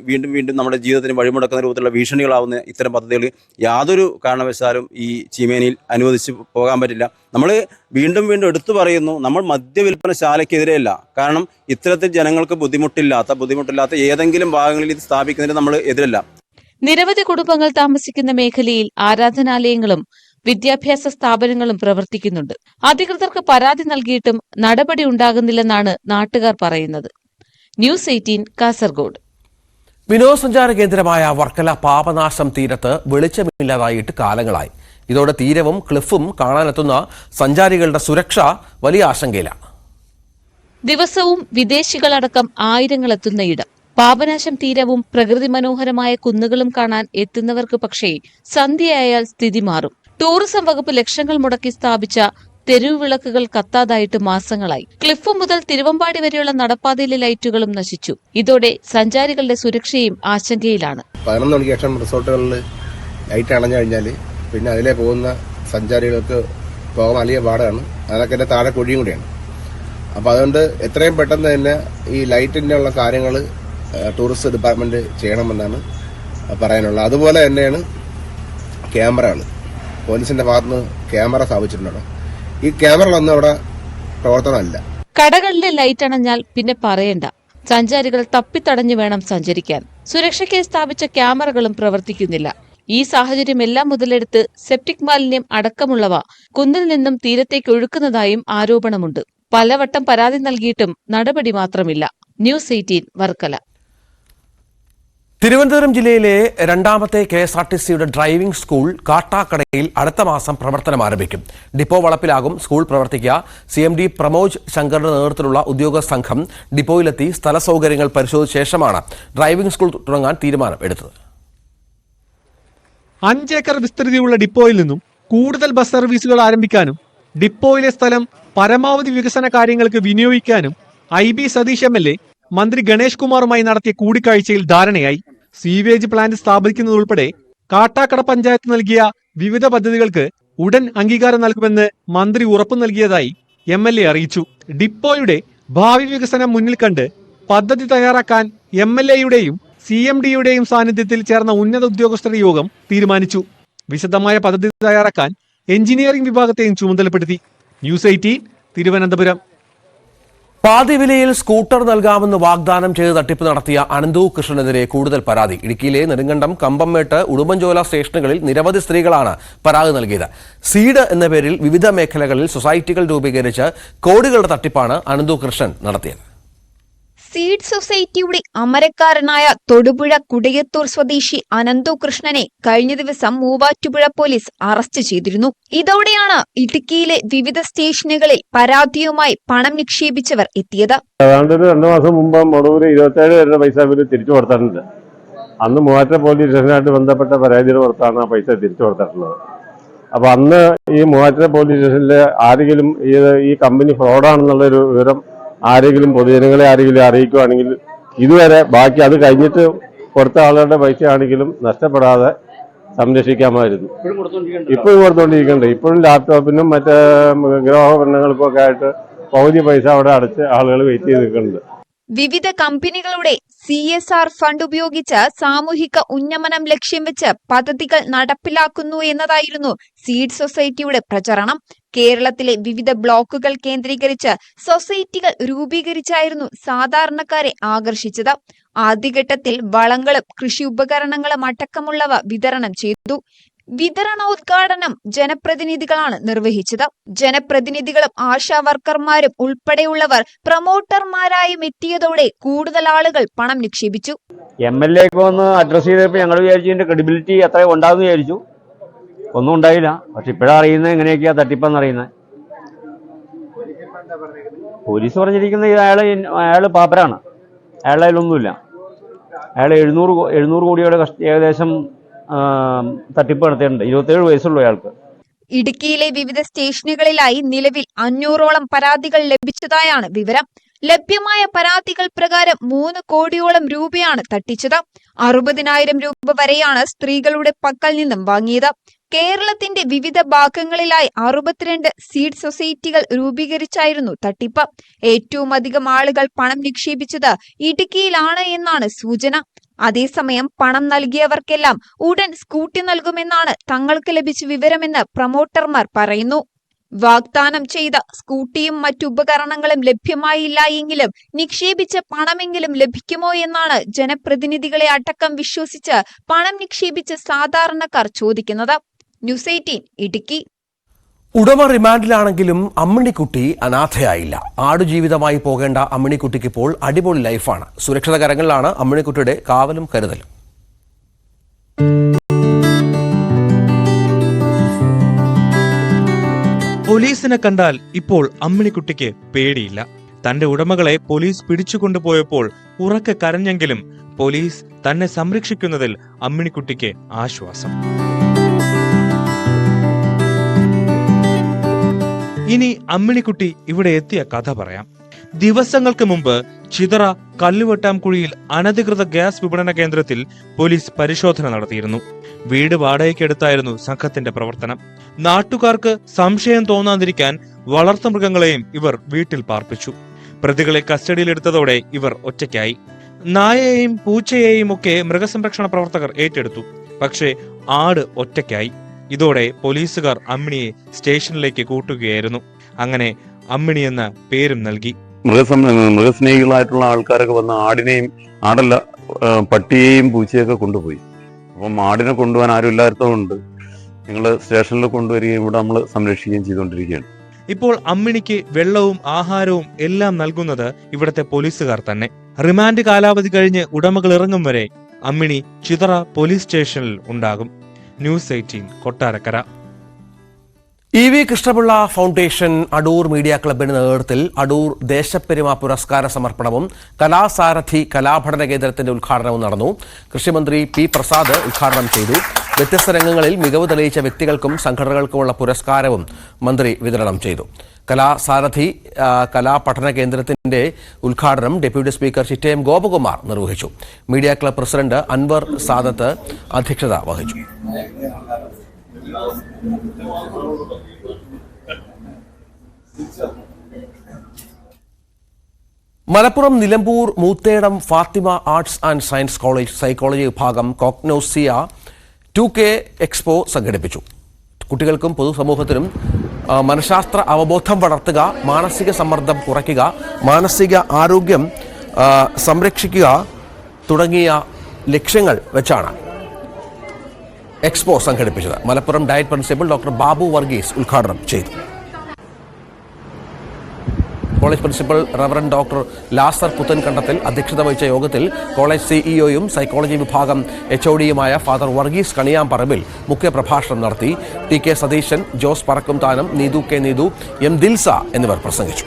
വീണ്ടും നമ്മുടെ ജീവിതത്തിന് വഴിമുടക്കുന്ന രൂപത്തിലുള്ള ഭീഷണികളാവുന്ന ഇത്തരം പദ്ധതികൾ യാതൊരു കാരണവശാലും ഈ ചീമേനിയിൽ അനുവദിച്ച് പോകാൻ പറ്റില്ല. നമ്മൾ വീണ്ടും എടുത്തു പറയുന്നു, നമ്മൾ മദ്യവിൽപ്പനശാലയ്ക്കെതിരെയല്ല. കാരണം ഇത്തരത്തിൽ ജനങ്ങൾക്ക് ബുദ്ധിമുട്ടില്ലാത്ത ഏതെങ്കിലും ഭാഗങ്ങളിൽ ഇത് സ്ഥാപിക്കുന്നതിന് നമ്മൾ എതിരല്ല. നിരവധി കുടുംബങ്ങൾ താമസിക്കുന്ന മേഖലയിൽ ആരാധനാലയങ്ങളും വിദ്യാഭ്യാസ സ്ഥാപനങ്ങളും പ്രവർത്തിക്കുന്നുണ്ട്. അധികൃതർക്ക് പരാതി നൽകിയിട്ടും നടപടി ഉണ്ടാകുന്നില്ലെന്നാണ് നാട്ടുകാർ പറയുന്നത്. ന്യൂസ് 18 കാസർഗോഡ്. വിനോദസഞ്ചാര കേന്ദ്രമായ വർക്കല പാപനാശം തീരത്ത് വെളിച്ചമില്ലാതായിട്ട് കാലങ്ങളായി. ഇതോടെ തീരവും ക്ലിഫും കാണാനെത്തുന്ന സഞ്ചാരികളുടെ സുരക്ഷ വലിയ ആശങ്കയിലാണ്. ദിവസവും വിദേശികളടക്കം ആയിരങ്ങൾ എത്തുന്ന ഇടം. പാപനാശം തീരവും പ്രകൃതി മനോഹരമായ കുന്നുകളും കാണാൻ എത്തുന്നവർക്ക് പക്ഷേ സന്ധ്യയായാൽ സ്ഥിതി മാറും. ടൂറിസം വകുപ്പ് ലക്ഷങ്ങൾ മുടക്കി സ്ഥാപിച്ച തെരുവ് വിളക്കുകൾ കത്താതായിട്ട് മാസങ്ങളായി. ക്ലിഫ് മുതൽ തിരുവമ്പാടി വരെയുള്ള നടപ്പാതയിലെ ലൈറ്റുകളും നശിച്ചു. ഇതോടെ സഞ്ചാരികളുടെ സുരക്ഷയും ആശങ്കയിലാണ്. 11 മണിക്ക് ശേഷം റിസോർട്ടുകളിൽ ലൈറ്റ് അണഞ്ഞു കഴിഞ്ഞാൽ പിന്നെ അതിലെ പോകുന്ന സഞ്ചാരികൾക്ക് പോകാൻ വലിയ പാടാണ്. അതിനൊക്കെ താഴെ കുഴിയും കൂടിയാണ്. അപ്പോൾ അതുകൊണ്ട് എത്രയും പെട്ടെന്ന് തന്നെ ഈ ലൈറ്റിൻ്റെ ഉള്ള കാര്യങ്ങൾ ടൂറിസ്റ്റ് ഡിപ്പാർട്ട്മെന്റ് ചെയ്യണമെന്നാണ് പറയാനുള്ളത്. അതുപോലെ തന്നെയാണ് ക്യാമറകൾ. പോലീസിന്റെ ഭാഗത്തുനിന്ന് ക്യാമറ സ്ഥാപിച്ചിട്ടുണ്ടോ? ഈ ക്യാമറകളൊന്നും അവിടെ പ്രവർത്തനമല്ല. കടകളിലെ ലൈറ്റ് അണഞ്ഞാൽ പിന്നെ പറയണ്ട. സഞ്ചാരികൾ തപ്പിത്തടഞ്ഞു വേണം സഞ്ചരിക്കാൻ. സുരക്ഷയ്ക്കായി സ്ഥാപിച്ച ക്യാമറകളും പ്രവർത്തിക്കുന്നില്ല. ഈ സാഹചര്യമെല്ലാം മുതലെടുത്ത് സെപ്റ്റിക് മാലിന്യം അടക്കമുള്ളവ കുന്നിൽ നിന്നും തീരത്തേക്ക് ഒഴുക്കുന്നതായും ആരോപണമുണ്ട്. പലവട്ടം പരാതി നൽകിയിട്ടും നടപടി മാത്രമില്ല. ന്യൂസ് 18 വർക്കല. തിരുവനന്തപുരം ജില്ലയിലെ രണ്ടാമത്തെ KSRTCയുടെ ഡ്രൈവിംഗ് സ്കൂൾ കാട്ടാക്കടയിൽ അടുത്ത മാസം പ്രവർത്തനം ആരംഭിക്കും. ഡിപ്പോ വളപ്പിലാകും സ്കൂൾ പ്രവർത്തിക്കുക. CMD പ്രമോജ് ശങ്കറിന്റെ നേതൃത്വത്തിലുള്ള ഉദ്യോഗസ്ഥ സംഘം ഡിപ്പോയിലെത്തി സ്ഥല സൗകര്യങ്ങൾ പരിശോധിച്ച ശേഷമാണ് ഡ്രൈവിംഗ് സ്കൂൾ തുടങ്ങാൻ തീരുമാനം എടുത്തത്. 5 ഏക്കർ വിസ്തൃതിയുള്ള ഡിപ്പോയിൽ നിന്നും കൂടുതൽ ബസ് സർവീസുകൾ ആരംഭിക്കാനും ഡിപ്പോയിലെ സ്ഥലം പരമാവധി വികസന കാര്യങ്ങൾക്ക് വിനിയോഗിക്കാനും IB സതീഷ് MLA മന്ത്രി ഗണേഷ് കുമാറുമായി നടത്തിയ കൂടിക്കാഴ്ചയിൽ ധാരണയായി. സീവേജ് പ്ലാന്റ് സ്ഥാപിക്കുന്നതുൾപ്പെടെ കാട്ടാക്കട പഞ്ചായത്ത് നൽകിയ വിവിധ പദ്ധതികൾക്ക് ഉടൻ അംഗീകാരം നൽകുമെന്ന് മന്ത്രി ഉറപ്പു നൽകിയതായി MLA അറിയിച്ചു. ഡിപ്പോയുടെ ഭാവി വികസനം മുന്നിൽ കണ്ട് പദ്ധതി തയ്യാറാക്കാൻ MLAയുടെയും CMDയുടെയും സാന്നിധ്യത്തിൽ ചേർന്ന ഉന്നത ഉദ്യോഗസ്ഥരുടെ യോഗം തീരുമാനിച്ചു. വിശദമായ പദ്ധതി തയ്യാറാക്കാൻ എഞ്ചിനീയറിംഗ് വിഭാഗത്തെയും ചുമതലപ്പെടുത്തി. ന്യൂസ് 18 തിരുവനന്തപുരം. പാതി വിലയിൽ സ്കൂട്ടർ നൽകാമെന്ന് വാഗ്ദാനം ചെയ്ത് തട്ടിപ്പ് നടത്തിയ അനന്തു കൃഷ്ണനെതിരെ കൂടുതൽ പരാതി. ഇടുക്കിയിലെ നെടുങ്കണ്ടം, കമ്പംമേട്ട്, ഉടുമ്പൻചോല സ്റ്റേഷനുകളിൽ നിരവധി സ്ത്രീകളാണ് പരാതി നൽകിയത്. സീഡ് എന്ന പേരിൽ വിവിധ മേഖലകളിൽ സൊസൈറ്റികൾ രൂപീകരിച്ച് കോടികളുടെ തട്ടിപ്പാണ് അനന്തു കൃഷ്ണൻ നടത്തിയത്. സീഡ് സൊസൈറ്റിയുടെ അമരക്കാരനായ തൊടുപുഴ കുടയത്തൂർ സ്വദേശി അനന്തു കൃഷ്ണനെ കഴിഞ്ഞ ദിവസം മൂവാറ്റുപുഴ പോലീസ് അറസ്റ്റ് ചെയ്തിരുന്നു. ഇതോടെയാണ് ഇടുക്കിയിലെ വിവിധ സ്റ്റേഷനുകളിൽ പരാതിയുമായി പണം നിക്ഷേപിച്ചവർ എത്തിയത്. ഏതാണ്ട് 2 മാസം മുമ്പ് മൊടൂര് 27 പേരുടെ പൈസ ഇവര് തിരിച്ചു കൊടുത്തിട്ടുണ്ട്. അന്ന് മൂവാറ്റുപുഴ പോലീസ് സ്റ്റേഷനായിട്ട് ബന്ധപ്പെട്ട പരാതിയുടെ പുറത്താണ് ആ പൈസ തിരിച്ചു കൊടുത്തിട്ടുള്ളത്. അപ്പൊ അന്ന് ഈ മൂവാറ്റുപുഴ പോലീസ് സ്റ്റേഷനിലെ ആരെങ്കിലും ഈ കമ്പനി ഫ്രോഡാണെന്നുള്ളൊരു വിവരം ആരെങ്കിലും പൊതുജനങ്ങളെ ആരെങ്കിലും അറിയിക്കുകയാണെങ്കിൽ ഇതുവരെ ബാക്കി അത് കഴിഞ്ഞിട്ട് കൊടുത്ത ആളുകളുടെ പൈസ ആണെങ്കിലും നഷ്ടപ്പെടാതെ സംരക്ഷിക്കാമായിരുന്നു. ഇപ്പോഴും കൊടുത്തോണ്ടിരിക്കുന്നുണ്ട്. ഇപ്പോഴും ലാപ്ടോപ്പിനും മറ്റേ ഗൃഹോപകരണങ്ങൾക്കും ഒക്കെ ആയിട്ട് പകുതി പൈസ അവിടെ അടച്ച് ആളുകൾ വെയിറ്റ് ചെയ്ത് നിൽക്കുന്നുണ്ട്. വിവിധ കമ്പനികളുടെ CSR ഫണ്ട് ഉപയോഗിച്ച് സാമൂഹിക ഉന്നമനം ലക്ഷ്യം വെച്ച് പദ്ധതികൾ നടപ്പിലാക്കുന്നു എന്നതായിരുന്നു സീഡ് സൊസൈറ്റിയുടെ പ്രചരണം. കേരളത്തിലെ വിവിധ ബ്ലോക്കുകൾ കേന്ദ്രീകരിച്ച് സൊസൈറ്റികൾ രൂപീകരിച്ചായിരുന്നു സാധാരണക്കാരെ ആകർഷിച്ചത്. ആദ്യഘട്ടത്തിൽ വളങ്ങളും കൃഷി ഉപകരണങ്ങളും അടക്കമുള്ളവ വിതരണം ചെയ്തു. വിതരണോദ്ഘാടനം ജനപ്രതിനിധികളാണ് നിർവഹിച്ചത്. ജനപ്രതിനിധികളും ആശാ വർക്കർമാരും ഉൾപ്പെടെയുള്ളവർ പ്രൊമോട്ടർമാരായും എത്തിയതോടെ കൂടുതൽ ആളുകൾ പണം നിക്ഷേപിച്ചു. MLA ഒന്ന് അഡ്രസ് ചെയ്തപ്പോൾ ഞങ്ങൾ വിചാരിച്ചു ഇതിന്റെ ക്രെഡിബിലിറ്റി അത്ര ഉണ്ടാകുന്ന വിചാരിച്ചു. ഒന്നും ഉണ്ടായില്ല. പക്ഷെ ഇപ്പോഴാണ് അറിയുന്നത് എങ്ങനെയൊക്കെയാ തട്ടിപ്പെന്ന് അറിയുന്നത്. പോലീസ് പറഞ്ഞിരിക്കുന്നത് അയാള് പാപ്പരാണ്, അയാളുടെ കയ്യിലൊന്നുമില്ല. അയാൾ 700 കോടിയുടെ ഏകദേശം തട്ടിപ്പ് നടത്തിയിട്ടുണ്ട്. 27 വയസ്സുള്ളൂ അയാൾക്ക്. ഇടുക്കിയിലെ വിവിധ സ്റ്റേഷനുകളിലായി നിലവിൽ 500ഓളം പരാതികൾ ലഭിച്ചതായാണ് വിവരം. ലഭ്യമായ പരാതികൾ പ്രകാരം 3 കോടിയോളം രൂപയാണ് തട്ടിച്ചത്. 60,000 രൂപ വരെയാണ് സ്ത്രീകളുടെ പക്കൽ നിന്നും വാങ്ങിയത്. കേരളത്തിന്റെ വിവിധ ഭാഗങ്ങളിലായി 62 സീഡ് സൊസൈറ്റികൾ രൂപീകരിച്ചായിരുന്നു തട്ടിപ്പ്. ഏറ്റവും അധികം ആളുകൾ പണം നിക്ഷേപിച്ചത് ഇടുക്കിയിലാണ് എന്നാണ് സൂചന. അതേസമയം പണം നൽകിയവർക്കെല്ലാം ഉടൻ സ്കൂട്ടി നൽകുമെന്നാണ് തങ്ങൾക്ക് ലഭിച്ച വിവരമെന്ന് പ്രൊമോട്ടർമാർ പറയുന്നു. വാഗ്ദാനം ചെയ്ത സ്കൂട്ടിയും മറ്റുപകരണങ്ങളും ലഭ്യമായില്ല എങ്കിലും നിക്ഷേപിച്ച പണമെങ്കിലും ലഭിക്കുമോ എന്നാണ് ജനപ്രതിനിധികളെ അടക്കം വിശ്വസിച്ച് പണം നിക്ഷേപിച്ച സാധാരണക്കാർ ചോദിക്കുന്നത്. ന്യൂസ് 18 ഇടുക്കി. ഉടമ റിമാൻഡിലാണെങ്കിലും അമ്മിണിക്കുട്ടി അനാഥയായില്ല. ആടുജീവിതമായി പോകേണ്ട അമ്മിണിക്കുട്ടിക്കിപ്പോൾ അടിപൊളി ലൈഫാണ്. സുരക്ഷിത കരങ്ങളിലാണ് അമ്മിണിക്കുട്ടിയുടെ കാവലും കരുതലും. പോലീസിനെ കണ്ടാൽ ഇപ്പോൾ അമ്മിണിക്കുട്ടിക്ക് പേടിയില്ല. തന്റെ ഉടമകളെ പോലീസ് പിടിച്ചുകൊണ്ടുപോയപ്പോൾ ഉറക്കെ കരഞ്ഞെങ്കിലും പോലീസ് തന്നെ സംരക്ഷിക്കുന്നതിൽ അമ്മിണിക്കുട്ടിക്ക് ആശ്വാസം. ഇനി അമ്മിണിക്കുട്ടി ഇവിടെ എത്തിയ കഥ പറയാം. ദിവസങ്ങൾക്ക് മുമ്പ് ചിതറ കല്ലുവെട്ടാംകുഴിയിൽ അനധികൃത ഗ്യാസ് വിപണന കേന്ദ്രത്തിൽ പോലീസ് പരിശോധന നടത്തിയിരുന്നു. വീട് വാടകയ്ക്കെടുത്തായിരുന്നു സംഘത്തിന്റെ പ്രവർത്തനം. നാട്ടുകാർക്ക് സംശയം തോന്നാതിരിക്കാൻ വളർത്തുമൃഗങ്ങളെയും ഇവർ വീട്ടിൽ പാർപ്പിച്ചു. പ്രതികളെ കസ്റ്റഡിയിലെടുത്തതോടെ ഇവർ ഒറ്റയ്ക്കായി. നായയെയും പൂച്ചയെയും ഒക്കെ മൃഗസംരക്ഷണ പ്രവർത്തകർ ഏറ്റെടുത്തു. പക്ഷേ ആട് ഒറ്റയ്ക്കായി. ഇതോടെ പോലീസുകാർ അമ്മിണിയെ സ്റ്റേഷനിലേക്ക് കൂട്ടുകയായിരുന്നു. അങ്ങനെ അമ്മിണി എന്ന പേരും നൽകി. മൃഗസ്നേഹികളായിട്ടുള്ള ആൾക്കാരൊക്കെ വന്ന് ആടല്ല പട്ടിയെയും പൂച്ചയൊക്കെ കൊണ്ടുപോയി. അപ്പം ആടിനെ കൊണ്ടുപോകാൻ ആരും ഇല്ലാത്തതുകൊണ്ട് ഞങ്ങൾ സ്റ്റേഷനിൽ കൊണ്ടുവരികയും ഇവിടെ നമ്മൾ സംരക്ഷിക്കുകയും ചെയ്തുകൊണ്ടിരിക്കുകയാണ്. ഇപ്പോൾ അമ്മിണിക്ക് വെള്ളവും ആഹാരവും എല്ലാം നൽകുന്നത് ഇവിടത്തെ പോലീസുകാർ തന്നെ. റിമാൻഡ് കാലാവധി കഴിഞ്ഞ് ഉടമകൾ ഇറങ്ങും വരെ അമ്മിണി ചിതറ പോലീസ് സ്റ്റേഷനിൽ ഉണ്ടാകും. News 18 Kottarakkara. EV Krishnapillai foundation Adoor media ക്ലബിന്റെ നേതൃത്വത്തിൽ അടൂർ ദേശപ്പെരുമ പുരസ്കാര സമർപ്പണവും കലാസാരഥി കലാപഠന കേന്ദ്രത്തിന്റെ ഉദ്ഘാടനവും നടന്നു. കൃഷിമന്ത്രി P. പ്രസാദ് ഉദ്ഘാടനം ചെയ്തു. വ്യത്യസ്ത രംഗങ്ങളിൽ മികവ് തെളിയിച്ച വ്യക്തികൾക്കും സംഘടനകൾക്കുമുള്ള പുരസ്കാരവും മന്ത്രി വിതരണം ചെയ്തു. കലാസാരഥി കലാപഠന കേന്ദ്രത്തിന്റെ ഉദ്ഘാടനം ഡെപ്യൂട്ടി സ്പീക്കർ ചിറ്റയം ഗോപകുമാർ നിർവഹിച്ചു. Media club president Anwar Sadath അധ്യക്ഷത വഹിച്ചു. Malappuram Nilambur Moothedam Fathima arts and science college psychology വിഭാഗം കോഗ്നോസിയ 2K എക്സ്പോ സംഘടിപ്പിച്ചു. കുട്ടികൾക്കും പൊതുസമൂഹത്തിനും മനഃശാസ്ത്ര അവബോധം വളർത്തുക, മാനസിക സമ്മർദ്ദം കുറയ്ക്കുക, മാനസിക ആരോഗ്യം സംരക്ഷിക്കുക തുടങ്ങിയ ലക്ഷ്യങ്ങൾ വെച്ചാണ് എക്സ്പോ സംഘടിപ്പിച്ചത്. Malappuram diet principal doctor Babu Varghese ഉദ്ഘാടനം ചെയ്തു. കോളേജ് പ്രിൻസിപ്പൽ റവറന്റ് ഡോക്ടർ ലാസർ പുത്തൻകണ്ടത്തിൽ അധ്യക്ഷത വഹിച്ച യോഗത്തിൽ കോളേജ് സിഇഒയും സൈക്കോളജി വിഭാഗം HODയുമായ ഫാദർ വർഗീസ് കണിയാമ്പറമ്പിൽ മുഖ്യപ്രഭാഷണം നടത്തി. TK Satheesan, Jose പറക്കുംതാനം, Neethu K. Neethu, M. Dilsa എന്നിവർ പ്രസംഗിച്ചു.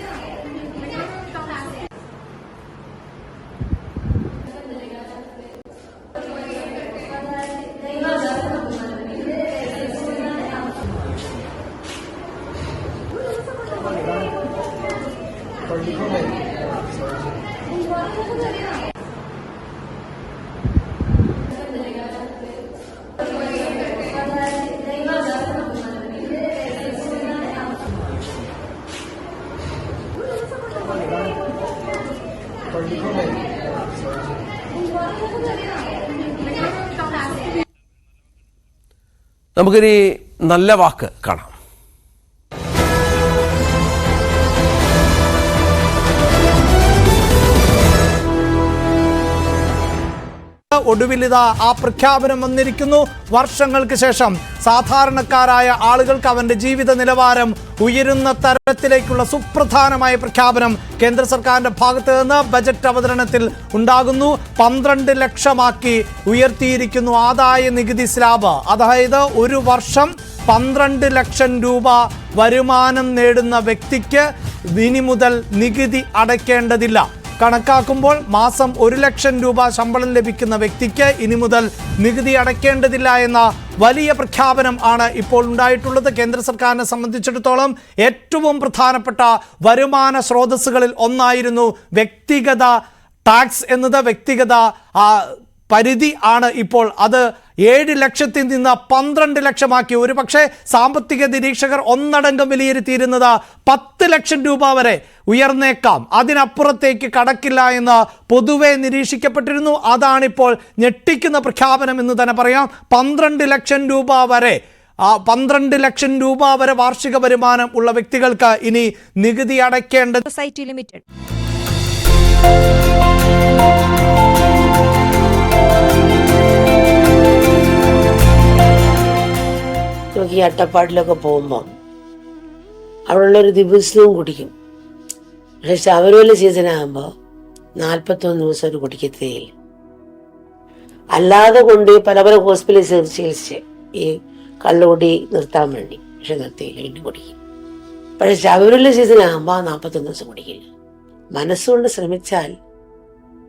നമുക്കിനി നല്ല വാക്ക് കാണാം. ഒടുവിലിതാ ആ പ്രഖ്യാപനം വന്നിരിക്കുന്നു. വർഷങ്ങൾക്ക് ശേഷം സാധാരണക്കാരായ ആളുകൾക്ക് അവന്റെ ജീവിത നിലവാരം ഉയരുന്ന തരത്തിലേക്കുള്ള സുപ്രധാനമായ പ്രഖ്യാപനം കേന്ദ്ര സർക്കാരിന്റെ ഭാഗത്ത് നിന്ന് ബജറ്റ് അവതരണത്തിൽ ഉണ്ടാകുന്നു. 12 ലക്ഷമാക്കി ഉയർത്തിയിരിക്കുന്നു ആദായ നികുതി സ്ലാബ്. അതായത് ഒരു വർഷം 12 ലക്ഷം രൂപ വരുമാനം നേടുന്ന വ്യക്തിക്ക് ഇനി മുതൽ നികുതി അടയ്ക്കേണ്ടതില്ല. കണക്കാക്കുമ്പോൾ മാസം 1 ലക്ഷം രൂപ ശമ്പളം ലഭിക്കുന്ന വ്യക്തിക്ക് ഇനി മുതൽ നികുതി അടയ്ക്കേണ്ടതില്ല എന്ന വലിയ പ്രഖ്യാപനം ആണ് ഇപ്പോൾ ഉണ്ടായിട്ടുള്ളത്. കേന്ദ്ര സർക്കാരിനെ സംബന്ധിച്ചിടത്തോളം ഏറ്റവും പ്രധാനപ്പെട്ട വരുമാന സ്രോതസ്സുകളിൽ ഒന്നായിരുന്നു വ്യക്തിഗത ടാക്സ് എന്നത്. വ്യക്തിഗത പരിധി ആണ് ഇപ്പോൾ അത് 7 ലക്ഷത്തിൽ നിന്ന് 12 ലക്ഷമാക്കി. ഒരു പക്ഷേ സാമ്പത്തിക നിരീക്ഷകർ ഒന്നടങ്കം വിലയിരുത്തിയിരുന്നത് 10 ലക്ഷം രൂപ വരെ ഉയർന്നേക്കാം, അതിനപ്പുറത്തേക്ക് കടക്കില്ല എന്ന് പൊതുവെ നിരീക്ഷിക്കപ്പെട്ടിരുന്നു. അതാണിപ്പോൾ ഞെട്ടിക്കുന്ന പ്രഖ്യാപനം എന്ന് തന്നെ പറയാം. 12 ലക്ഷം രൂപ വരെ 12 ലക്ഷം രൂപ വരെ വാർഷിക വരുമാനം ഉള്ള വ്യക്തികൾക്ക് ഇനി നികുതി അടയ്ക്കേണ്ട സൊസൈറ്റി ലിമിറ്റഡ്. ഈ അട്ടപ്പാടിലൊക്കെ പോകുമ്പോൾ അവിടെയുള്ളൊരു ദിവസവും കുടിക്കും. പക്ഷെ ശബരിമല സീസണാകുമ്പോൾ 41 ദിവസം ഒരു കുടിക്കത്തേയില്ല. അല്ലാതെ കൊണ്ട് പല പല ഹോസ്പിറ്റലിൽ ചികിത്സിച്ച് ഈ കള്ളുകുടി നിർത്താൻ വേണ്ടി, പക്ഷെ നിർത്തിയില്ല, വീണ്ടും കുടിക്കും. പക്ഷെ ശബരിമല സീസണാകുമ്പോൾ 41 ദിവസം കുടിക്കില്ല. മനസ്സുകൊണ്ട് ശ്രമിച്ചാൽ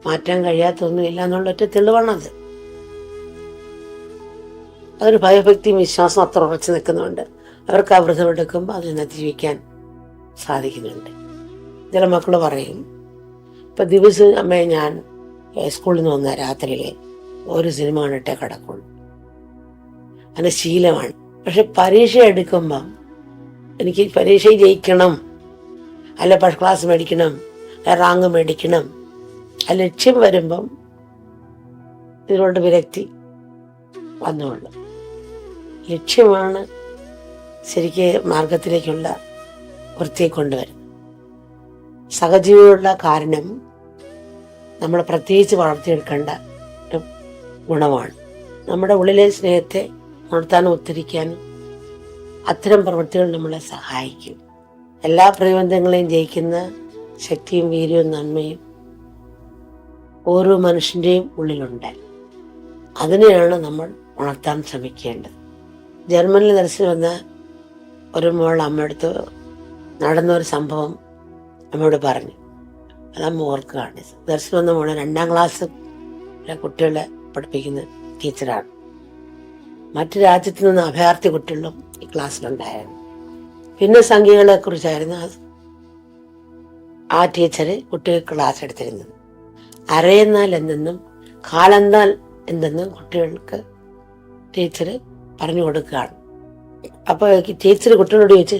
മാറ്റാൻ കഴിയാത്തൊന്നുമില്ല എന്നുള്ള ഒറ്റ തെളിവാണത്. അതൊരു ഭയഭക്തിയും വിശ്വാസം അത്ര ഉറച്ചു നിൽക്കുന്നുണ്ട്. അവർക്ക് ആ വ്രതം എടുക്കുമ്പോൾ അതിനെ അതിജീവിക്കാൻ സാധിക്കുന്നുണ്ട്. ചില മക്കൾ പറയും, ഇപ്പം ദിവസം അമ്മയെ ഞാൻ സ്കൂളിൽ നിന്ന് വന്ന രാത്രിയിൽ ഒരു സിനിമ കണ്ടിട്ടേ കിടക്കുള്ളൂ, അതിൻ്റെ ശീലമാണ്. പക്ഷെ പരീക്ഷ എടുക്കുമ്പം എനിക്ക് പരീക്ഷ ജയിക്കണം, അല്ല ഫസ്റ്റ് ക്ലാസ് മേടിക്കണം, റാങ്ക് മേടിക്കണം, ആ ലക്ഷ്യം വരുമ്പം ഇതിനോട് വിരക്തി വന്നുള്ളൂ. ലക്ഷ്യമാണ് ശരിക്ക് മാർഗത്തിലേക്കുള്ള വൃത്തിയെ കൊണ്ടുവരുന്നത്. സഹജീവിയുള്ള കാരണം നമ്മൾ പ്രത്യേകിച്ച് വളർത്തിയെടുക്കേണ്ട ഒരു ഗുണമാണ്. നമ്മുടെ ഉള്ളിലെ സ്നേഹത്തെ ഉണർത്താനും ഉദ്ധരിക്കാനും അത്തരം പ്രവൃത്തികൾ നമ്മളെ സഹായിക്കും. എല്ലാ പ്രതിബന്ധങ്ങളെയും ജയിക്കുന്ന ശക്തിയും വീര്യവും നന്മയും ഓരോ മനുഷ്യൻ്റെയും ഉള്ളിലുണ്ട്. അതിനെയാണ് നമ്മൾ ഉണർത്താൻ ശ്രമിക്കേണ്ടത്. ജർമ്മനിൽ ദർശനം വന്ന ഒരു മോൾ അമ്മയടുത്ത് നടന്നൊരു സംഭവം അമ്മയോട് പറഞ്ഞു. അതമ്മ ഓർക്കുകയാണ്. ദർശനം വന്ന മോളെ 2ാം ക്ലാസ് കുട്ടികളെ പഠിപ്പിക്കുന്ന ടീച്ചറാണ്. മറ്റു രാജ്യത്തു നിന്ന് അഭയാർത്ഥി കുട്ടികളും ഈ ക്ലാസ്സിലുണ്ടായിരുന്നു. പിന്നെ സംഖ്യകളെ കുറിച്ചായിരുന്നു ആ ടീച്ചർ കുട്ടികൾക്ക് ക്ലാസ് എടുത്തിരുന്നത്. അരയെന്നാൽ എന്തെന്നും കാലെന്നാൽ എന്തെന്നും കുട്ടികൾക്ക് ടീച്ചർ പറഞ്ഞു കൊടുക്കുകയാണ്. അപ്പോൾ ടീച്ചർ കുട്ടികളോട് ചോദിച്ച്,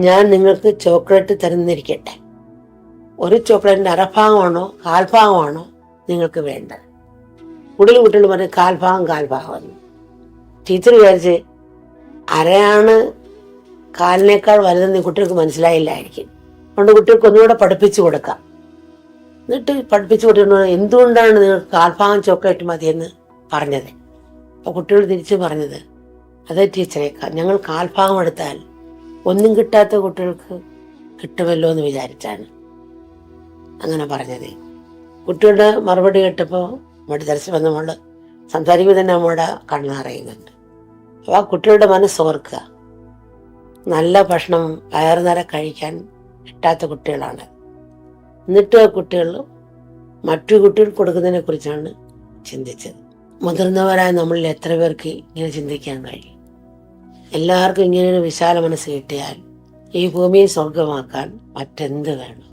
ഞാൻ നിങ്ങൾക്ക് ചോക്ലേറ്റ് തരുന്നിരിക്കട്ടെ, ഒരു ചോക്ലേറ്റിൻ്റെ അരഭാഗമാണോ കാൽഭാഗമാണോ നിങ്ങൾക്ക് വേണ്ടത്? കൂടുതൽ കുട്ടികൾ പറഞ്ഞ് കാൽഭാഗം. ടീച്ചർ വിചാരിച്ച് അരയാണ് കാലിനേക്കാൾ വലുതെന്ന് കുട്ടികൾക്ക് മനസ്സിലായില്ലായിരിക്കും. അതുകൊണ്ട് കുട്ടികൾക്ക് ഒന്നുകൂടെ പഠിപ്പിച്ചു കൊടുക്കാം. എന്നിട്ട് പഠിപ്പിച്ചു കൊടുക്കുന്ന എന്തുകൊണ്ടാണ് നിങ്ങൾക്ക് കാൽഭാഗം ചോക്ലേറ്റ് മതിയെന്ന് പറഞ്ഞത്. അപ്പോൾ കുട്ടികൾ തിരിച്ചു പറഞ്ഞത്, അതേ ടീച്ചറെ, ഞങ്ങൾ കാൽഭാഗം എടുത്താൽ ഒന്നും കിട്ടാത്ത കുട്ടികൾക്ക് കിട്ടുമല്ലോ എന്ന് വിചാരിച്ചാണ് അങ്ങനെ പറഞ്ഞത്. കുട്ടികളുടെ മറുപടി കേട്ടപ്പോൾ നമ്മുടെ ദർശനം വന്ന നമ്മൾ സംസാരിക്കുമ്പോൾ തന്നെ നമ്മുടെ കണ്ണറിയുന്നുണ്ട്. അപ്പോൾ ആ കുട്ടികളുടെ മനസ്സോർക്കുക, നല്ല ഭക്ഷണം വയറുനിറ കഴിക്കാൻ കിട്ടാത്ത കുട്ടികളാണ്. എന്നിട്ട് ആ കുട്ടികൾ മറ്റു കുട്ടികൾക്ക് കൊടുക്കുന്നതിനെ കുറിച്ചാണ് ചിന്തിച്ചത്. മുതിർന്നവരായ നമ്മളിൽ എത്ര പേർക്ക് ഇങ്ങനെ ചിന്തിക്കാൻ കഴിയും? എല്ലാവർക്കും ഇങ്ങനെയൊരു വിശാല മനസ്സ് കിട്ടിയാൽ ഈ ഭൂമിയെ സ്വർഗമാക്കാൻ മറ്റെന്ത് വേണം?